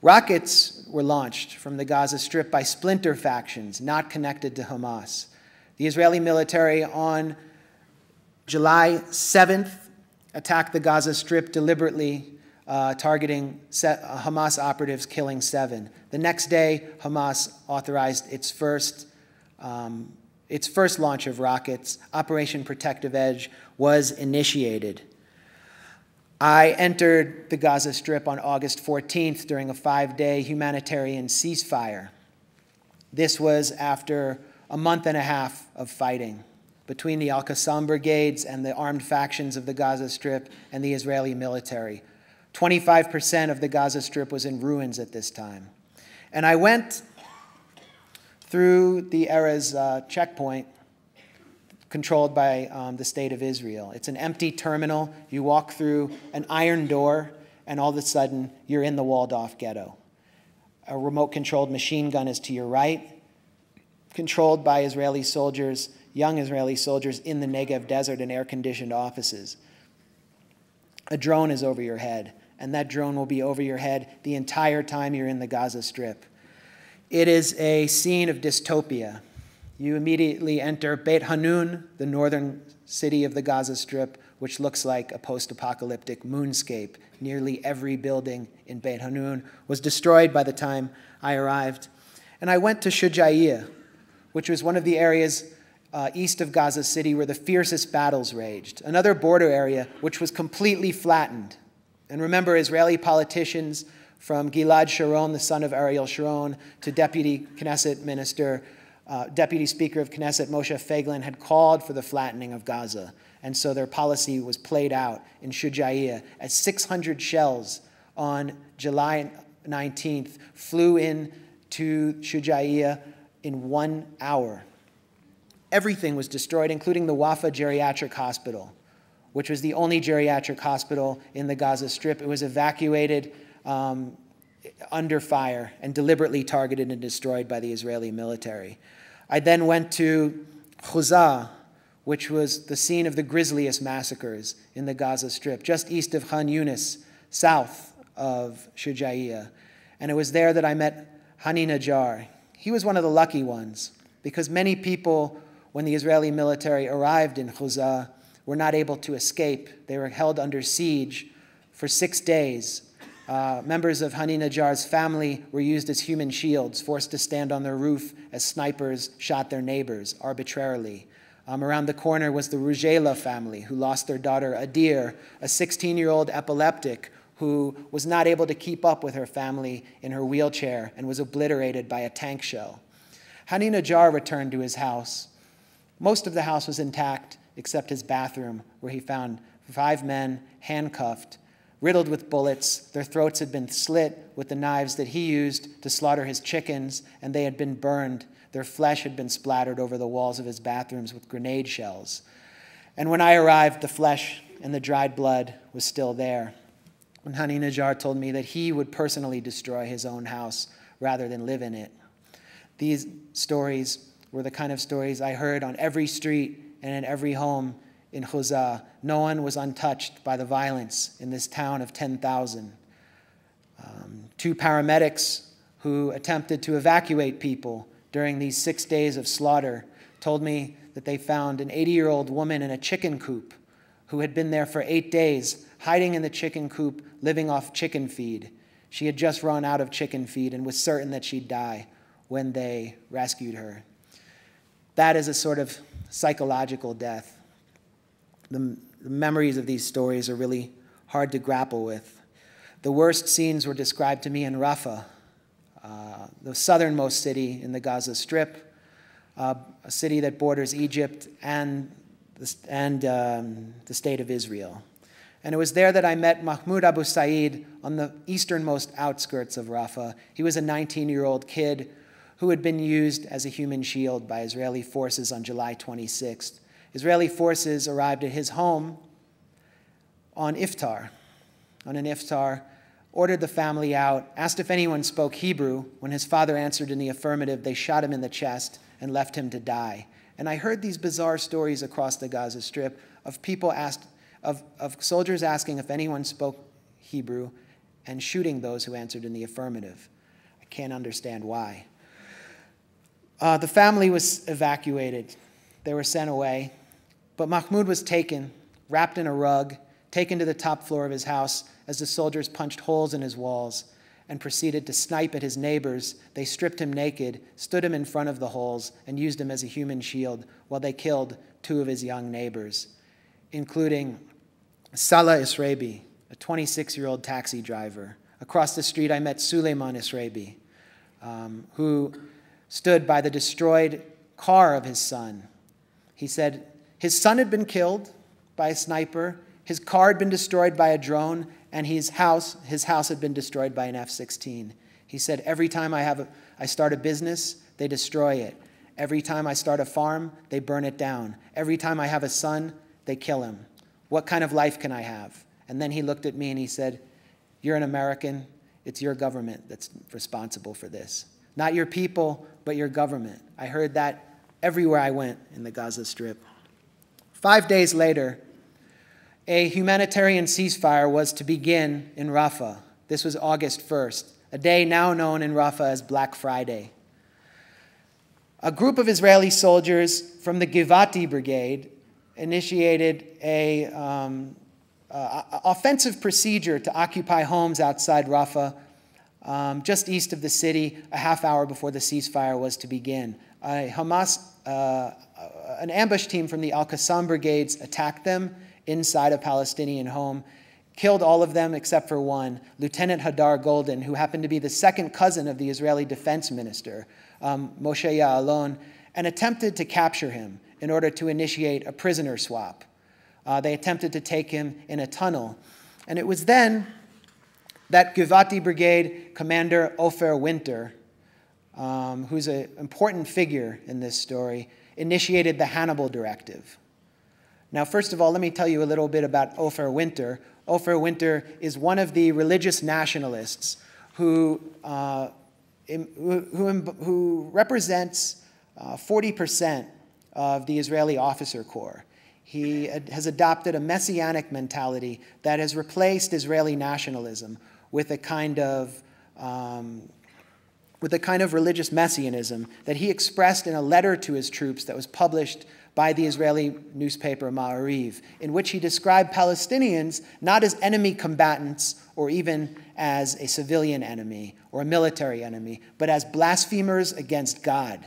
[SPEAKER 2] Rockets were launched from the Gaza Strip by splinter factions not connected to Hamas. The Israeli military on July 7th attacked the Gaza Strip deliberately, targeting Hamas operatives, killing 7. The next day, Hamas authorized its first launch of rockets. Operation Protective Edge was initiated. I entered the Gaza Strip on August 14th during a 5-day humanitarian ceasefire. This was after a month and a half of fighting between the Al-Qassam brigades and the armed factions of the Gaza Strip and the Israeli military. 25% of the Gaza Strip was in ruins at this time. And I went through the Erez checkpoint controlled by the State of Israel. It's an empty terminal. You walk through an iron door, and all of a sudden, you're in the walled-off ghetto. A remote-controlled machine gun is to your right, controlled by Israeli soldiers, young Israeli soldiers in the Negev desert in air-conditioned offices. A drone is over your head, and that drone will be over your head the entire time you're in the Gaza Strip. It is a scene of dystopia. You immediately enter Beit Hanun, the northern city of the Gaza Strip, which looks like a post-apocalyptic moonscape. Nearly every building in Beit Hanun was destroyed by the time I arrived. And I went to Shuja'iyah, which was one of the areas east of Gaza City where the fiercest battles raged, another border area which was completely flattened. And remember, Israeli politicians from Gilad Sharon, the son of Ariel Sharon, to Deputy Speaker of Knesset Moshe Feiglin had called for the flattening of Gaza. And so their policy was played out in Shuja'iyah as 600 shells on July 19th flew in to Shuja'iyah in 1 hour. Everything was destroyed, including the Wafa Geriatric Hospital, which was the only geriatric hospital in the Gaza Strip. It was evacuated under fire and deliberately targeted and destroyed by the Israeli military. I then went to Khuzah, which was the scene of the grisliest massacres in the Gaza Strip, just east of Khan Yunis, south of Shuja'iyah. And it was there that I met Hani Najjar. He was one of the lucky ones, because many people, when the Israeli military arrived in Khuzah, were not able to escape. They were held under siege for 6 days. Members of Hani Najjar's family were used as human shields, forced to stand on their roof as snipers shot their neighbors arbitrarily. Around the corner was the Rujela family, who lost their daughter Adir, a 16-year-old epileptic who was not able to keep up with her family in her wheelchair and was obliterated by a tank shell. Hani Najjar returned to his house. Most of the house was intact, except his bathroom, where he found 5 men handcuffed, riddled with bullets. Their throats had been slit with the knives that he used to slaughter his chickens, and they had been burned. Their flesh had been splattered over the walls of his bathrooms with grenade shells. And when I arrived, the flesh and the dried blood was still there. And Hani Najjar told me that he would personally destroy his own house rather than live in it. These stories were the kind of stories I heard on every street and in every home in Khuzah. No one was untouched by the violence in this town of 10,000. 2 paramedics who attempted to evacuate people during these 6 days of slaughter told me that they found an 80-year-old woman in a chicken coop who had been there for 8 days, hiding in the chicken coop, living off chicken feed. She had just run out of chicken feed and was certain that she'd die when they rescued her. That is a sort of psychological death. The memories of these stories are really hard to grapple with. The worst scenes were described to me in Rafah, the southernmost city in the Gaza Strip, a city that borders Egypt and the state of Israel. And it was there that I met Mahmoud Abu Said on the easternmost outskirts of Rafah. He was a 19-year-old kid who had been used as a human shield by Israeli forces on July 26th. Israeli forces arrived at his home on an iftar, ordered the family out, asked if anyone spoke Hebrew. When his father answered in the affirmative, they shot him in the chest and left him to die. And I heard these bizarre stories across the Gaza Strip of people of soldiers asking if anyone spoke Hebrew and shooting those who answered in the affirmative. I can't understand why. The family was evacuated. They were sent away. But Mahmoud was taken, wrapped in a rug, taken to the top floor of his house as the soldiers punched holes in his walls and proceeded to snipe at his neighbors. They stripped him naked, stood him in front of the holes, and used him as a human shield while they killed 2 of his young neighbors, including Salah Israebi, a 26-year-old taxi driver. Across the street, I met Suleiman Israebi, who stood by the destroyed car of his son. He said his son had been killed by a sniper, his car had been destroyed by a drone, and his house had been destroyed by an F-16. He said, every time I start a business, they destroy it. Every time I start a farm, they burn it down. Every time I have a son, they kill him. What kind of life can I have? And then he looked at me and he said, you're an American. It's your government that's responsible for this. Not your people, but your government. I heard that everywhere I went in the Gaza Strip. 5 days later, a humanitarian ceasefire was to begin in Rafah. This was August 1st, a day now known in Rafah as Black Friday. A group of Israeli soldiers from the Givati Brigade initiated an offensive procedure to occupy homes outside Rafah, just east of the city, a half hour before the ceasefire was to begin. An ambush team from the Al-Qassam brigades attacked them inside a Palestinian home, killed all of them except for one, Lieutenant Hadar Golden, who happened to be the second cousin of the Israeli defense minister, Moshe Ya'alon, and attempted to capture him in order to initiate a prisoner swap. They attempted to take him in a tunnel. And it was then that Givati Brigade Commander Ofer Winter, who's an important figure in this story, initiated the Hannibal Directive. Now, first of all, let me tell you a little bit about Ofer Winter. Ofer Winter is one of the religious nationalists who represents 40% of the Israeli officer corps. He has adopted a messianic mentality that has replaced Israeli nationalism with a kind of religious messianism that he expressed in a letter to his troops that was published by the Israeli newspaper Ma'ariv, in which he described Palestinians not as enemy combatants or even as a civilian enemy or a military enemy, but as blasphemers against God.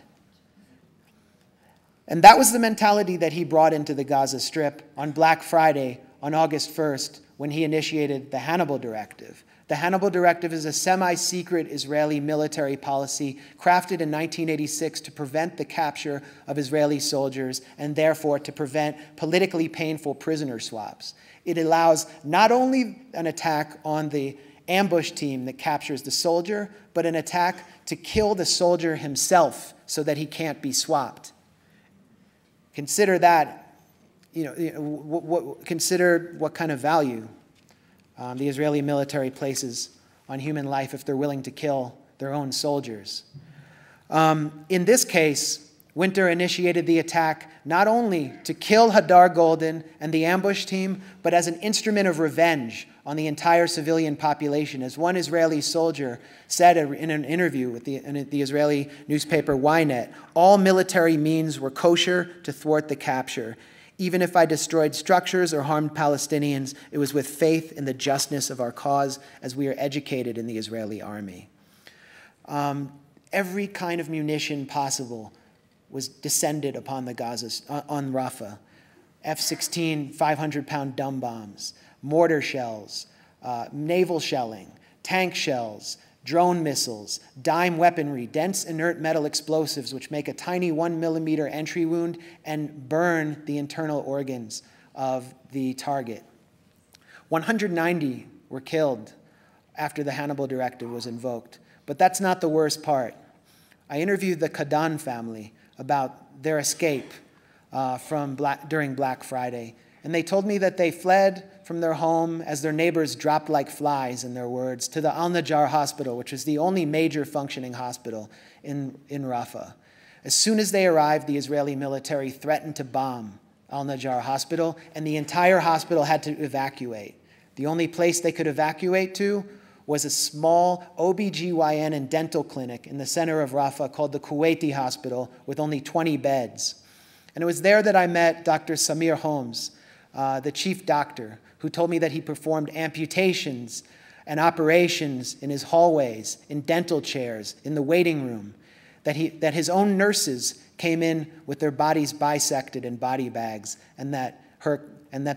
[SPEAKER 2] And that was the mentality that he brought into the Gaza Strip on Black Friday, on August 1st, when he initiated the Hannibal Directive. The Hannibal Directive is a semi-secret Israeli military policy crafted in 1986 to prevent the capture of Israeli soldiers and therefore to prevent politically painful prisoner swaps. It allows not only an attack on the ambush team that captures the soldier, but an attack to kill the soldier himself so that he can't be swapped. Consider that, consider what kind of value the Israeli military places on human life if they're willing to kill their own soldiers. In this case, Winter initiated the attack not only to kill Hadar Golden and the ambush team, but as an instrument of revenge on the entire civilian population. As one Israeli soldier said in an interview with the Israeli newspaper Ynet, all military means were kosher to thwart the capture. Even if I destroyed structures or harmed Palestinians, it was with faith in the justness of our cause as we are educated in the Israeli army. Every kind of munition possible was descended upon the on Rafah. F-16 500-pound dumb bombs, mortar shells, naval shelling, tank shells, drone missiles, dime weaponry, dense inert metal explosives which make a tiny 1-millimeter entry wound and burn the internal organs of the target. 190 were killed after the Hannibal Directive was invoked. But that's not the worst part. I interviewed the Kadan family about their escape during Black Friday, and they told me that they fled from their home as their neighbors dropped like flies, in their words, to the Al-Najjar hospital, which is the only major functioning hospital in Rafah. As soon as they arrived, the Israeli military threatened to bomb Al-Najjar hospital, and the entire hospital had to evacuate. The only place they could evacuate to was a small OBGYN and dental clinic in the center of Rafah called the Kuwaiti Hospital with only 20 beds. And it was there that I met Dr. Samir Holmes, the chief doctor, who told me that he performed amputations and operations in his hallways, in dental chairs, in the waiting room, that his own nurses came in with their bodies bisected in body bags, and that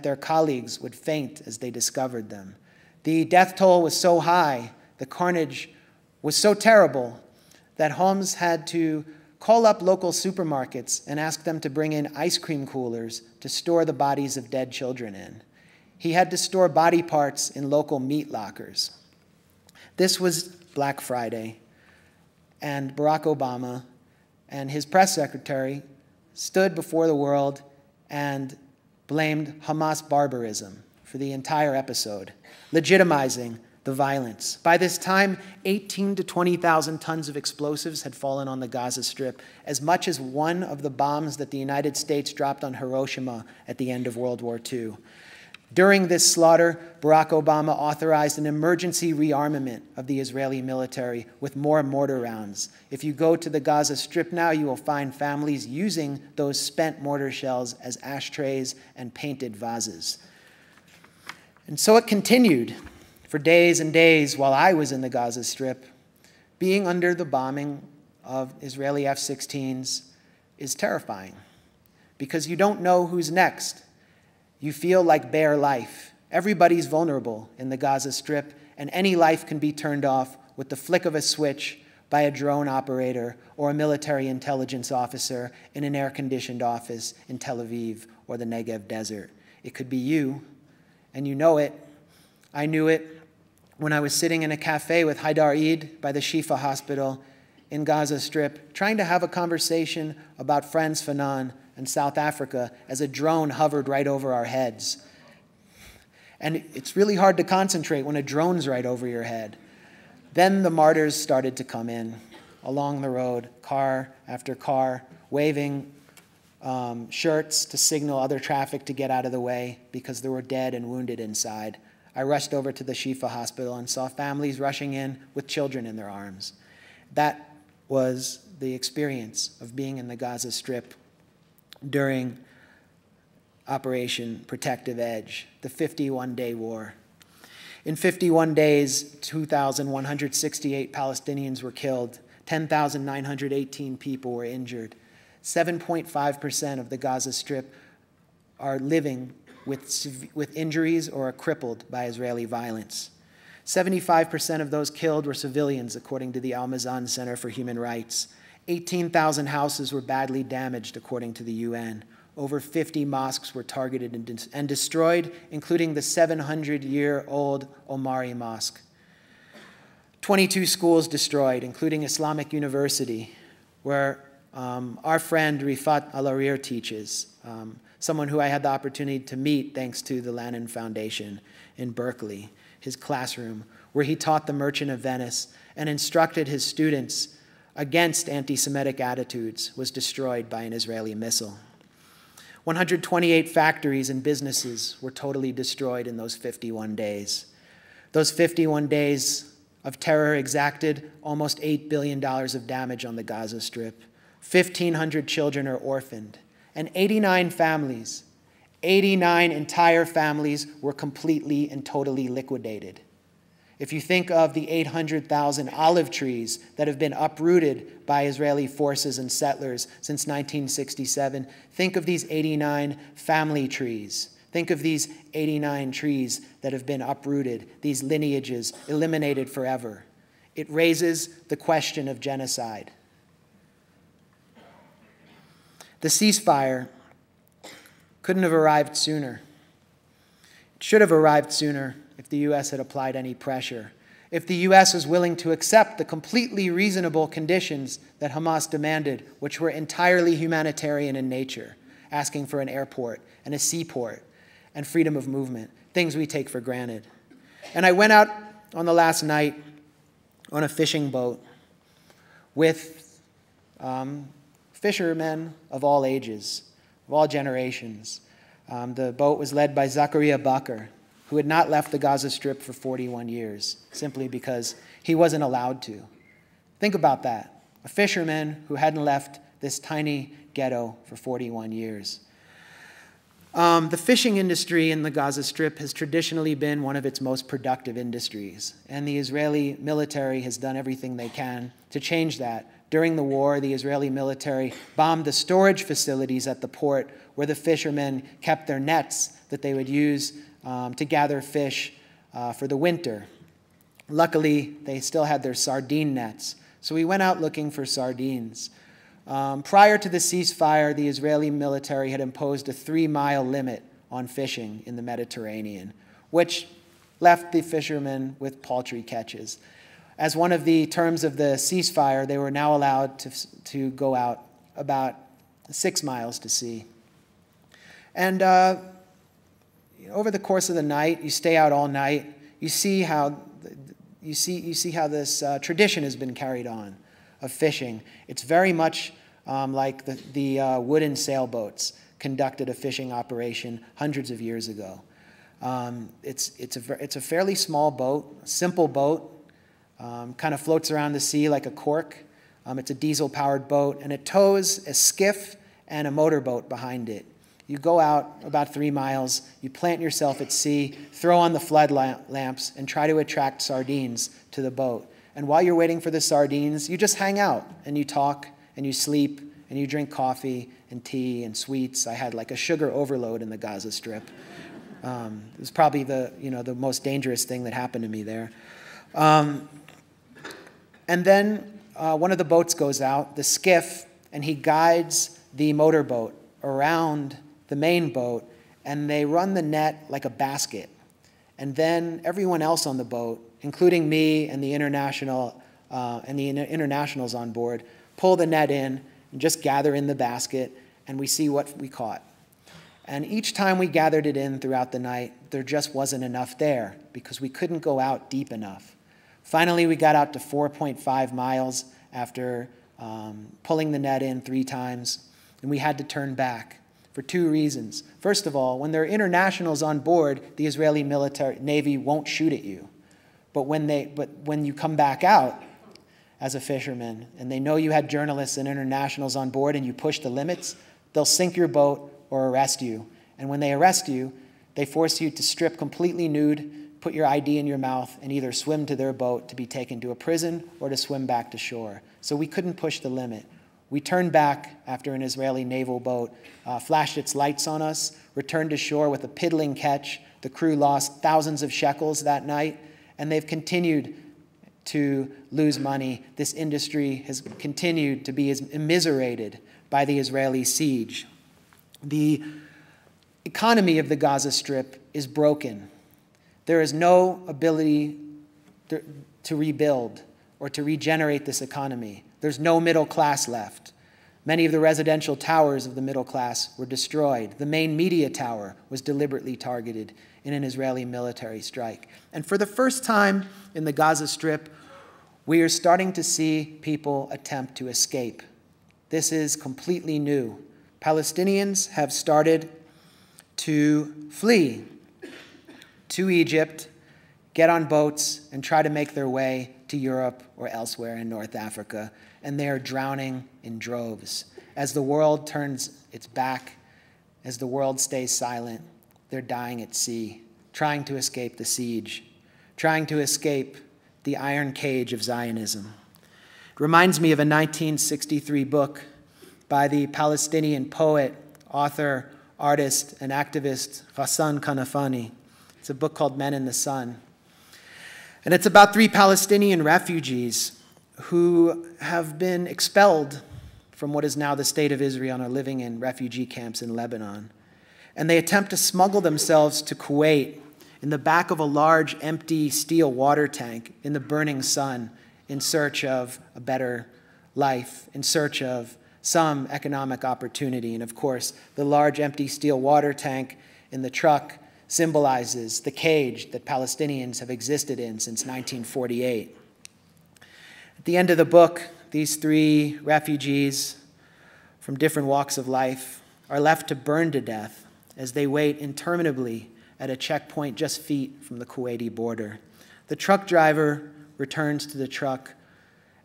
[SPEAKER 2] their colleagues would faint as they discovered them. The death toll was so high, the carnage was so terrible, that Holmes had to call up local supermarkets and ask them to bring in ice cream coolers to store the bodies of dead children in. He had to store body parts in local meat lockers. This was Black Friday, and Barack Obama and his press secretary stood before the world and blamed Hamas barbarism for the entire episode, legitimizing the violence. By this time, 18,000 to 20,000 tons of explosives had fallen on the Gaza Strip, as much as one of the bombs that the United States dropped on Hiroshima at the end of World War II. During this slaughter, Barack Obama authorized an emergency rearmament of the Israeli military with more mortar rounds. If you go to the Gaza Strip now, you will find families using those spent mortar shells as ashtrays and painted vases. And so it continued for days and days while I was in the Gaza Strip. Being under the bombing of Israeli F-16s is terrifying because you don't know who's next. You feel like bare life. Everybody's vulnerable in the Gaza Strip, and any life can be turned off with the flick of a switch by a drone operator or a military intelligence officer in an air-conditioned office in Tel Aviv or the Negev desert. It could be you, and you know it. I knew it when I was sitting in a cafe with Haidar Eid by the Shifa Hospital in Gaza Strip, trying to have a conversation about Frans Fanon and South Africa as a drone hovered right over our heads. And it's really hard to concentrate when a drone's right over your head. Then the martyrs started to come in along the road, car after car, waving shirts to signal other traffic to get out of the way because there were dead and wounded inside. I rushed over to the Shifa Hospital and saw families rushing in with children in their arms. That was the experience of being in the Gaza Strip during Operation Protective Edge, the 51-day war. In 51 days, 2,168 Palestinians were killed, 10,918 people were injured. 7.5% of the Gaza Strip are living with injuries or are crippled by Israeli violence. 75% of those killed were civilians, according to the Al-Mazan Center for Human Rights. 18,000 houses were badly damaged, according to the UN. Over 50 mosques were targeted and destroyed, including the 700-year-old Omari Mosque. 22 schools destroyed, including Islamic University, where our friend Rifat Al-Arir teaches, someone who I had the opportunity to meet thanks to the Lannan Foundation in Berkeley, his classroom, where he taught the Merchant of Venice and instructed his students against anti-Semitic attitudes, was destroyed by an Israeli missile. 128 factories and businesses were totally destroyed in those 51 days. Those 51 days of terror exacted almost $8 billion of damage on the Gaza Strip. 1,500 children are orphaned, and 89 families 89 entire families were completely and totally liquidated. If you think of the 800,000 olive trees that have been uprooted by Israeli forces and settlers since 1967, think of these 89 family trees. Think of these 89 trees that have been uprooted, these lineages eliminated forever. It raises the question of genocide. The ceasefire couldn't have arrived sooner. It should have arrived sooner if the U.S. had applied any pressure. If the U.S. was willing to accept the completely reasonable conditions that Hamas demanded, which were entirely humanitarian in nature, asking for an airport and a seaport and freedom of movement, things we take for granted. And I went out on the last night on a fishing boat with fishermen of all ages, of all generations. The boat was led by Zachariah Bakr, who had not left the Gaza Strip for 41 years, simply because he wasn't allowed to. Think about that. A fisherman who hadn't left this tiny ghetto for 41 years. The fishing industry in the Gaza Strip has traditionally been one of its most productive industries, and the Israeli military has done everything they can to change that. During the war, the Israeli military bombed the storage facilities at the port where the fishermen kept their nets that they would use to gather fish for the winter. Luckily, they still had their sardine nets, so we went out looking for sardines. Prior to the ceasefire, the Israeli military had imposed a 3-mile limit on fishing in the Mediterranean, which left the fishermen with paltry catches. As one of the terms of the ceasefire, they were now allowed to go out about 6 miles to sea. And over the course of the night, you stay out all night, you see how this tradition has been carried on of fishing. It's very much like the wooden sailboats conducted a fishing operation hundreds of years ago. It's a fairly small boat, a simple boat, kind of floats around the sea like a cork. It's a diesel-powered boat, and it tows a skiff and a motorboat behind it. You go out about 3 miles, you plant yourself at sea, throw on the flood lamps, and try to attract sardines to the boat. And while you're waiting for the sardines, you just hang out, and you talk, and you sleep, and you drink coffee and tea and sweets. I had like a sugar overload in the Gaza Strip. It was probably the most dangerous thing that happened to me there. And then one of the boats goes out, the skiff, and he guides the motorboat around the main boat, and they run the net like a basket. And then everyone else on the boat, including me and the internationals on board, pull the net in and just gather in the basket, and we see what we caught. And each time we gathered it in throughout the night, there just wasn't enough there because we couldn't go out deep enough. Finally, we got out to 4.5 miles after pulling the net in 3 times, and we had to turn back for 2 reasons. First of all, when there are internationals on board, the Israeli Navy won't shoot at you. But when you come back out as a fisherman, and they know you had journalists and internationals on board and you push the limits, they'll sink your boat or arrest you. And when they arrest you, they force you to strip completely nude, put your ID in your mouth, and either swim to their boat to be taken to a prison or to swim back to shore. So we couldn't push the limit. We turned back after an Israeli naval boat flashed its lights on us, returned to shore with a piddling catch. The crew lost thousands of shekels that night, and they've continued to lose money. This industry has continued to be immiserated by the Israeli siege. The economy of the Gaza Strip is broken. There is no ability to rebuild or to regenerate this economy. There's no middle class left. Many of the residential towers of the middle class were destroyed. The main media tower was deliberately targeted in an Israeli military strike. And for the first time in the Gaza Strip, we are starting to see people attempt to escape. This is completely new. Palestinians have started to flee to Egypt, get on boats, and try to make their way to Europe or elsewhere in North Africa, and they are drowning in droves. As the world turns its back as the world stays silent, they're dying at sea, trying to escape the siege, trying to escape the iron cage of Zionism. It reminds me of a 1963 book by the Palestinian poet, author, artist, and activist Ghassan Kanafani. It's a book called Men in the Sun. And it's about 3 Palestinian refugees who have been expelled from what is now the state of Israel and are living in refugee camps in Lebanon. And they attempt to smuggle themselves to Kuwait in the back of a large empty steel water tank in the burning sun in search of a better life, in search of some economic opportunity. And of course, the large empty steel water tank in the truck symbolizes the cage that Palestinians have existed in since 1948. At the end of the book, these 3 refugees from different walks of life are left to burn to death as they wait interminably at a checkpoint just feet from the Kuwaiti border. The truck driver returns to the truck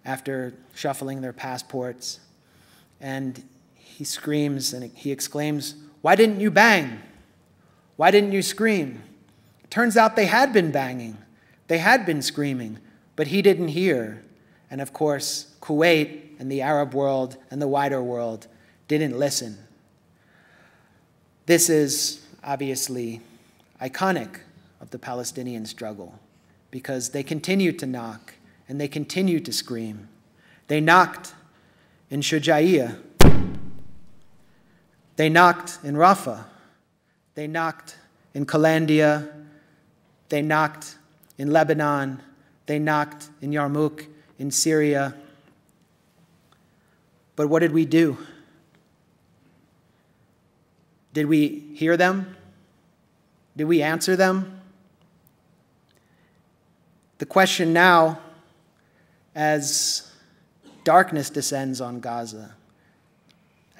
[SPEAKER 2] after shuffling their passports, and he screams and he exclaims, "Why didn't you bang? Why didn't you scream?" It turns out they had been banging. They had been screaming, but he didn't hear. And of course, Kuwait and the Arab world and the wider world didn't listen. This is obviously iconic of the Palestinian struggle because they continue to knock and they continue to scream. They knocked in Shuja'iyah. They knocked in Rafah. They knocked in Kalandia. They knocked in Lebanon. They knocked in Yarmouk, in Syria. But what did we do? Did we hear them? Did we answer them? The question now, as darkness descends on Gaza,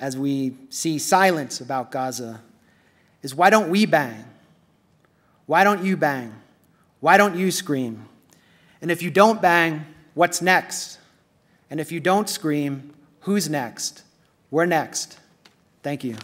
[SPEAKER 2] as we see silence about Gaza, is why don't we bang? Why don't you bang? Why don't you scream? And if you don't bang, what's next? And if you don't scream, who's next? We're next. Thank you.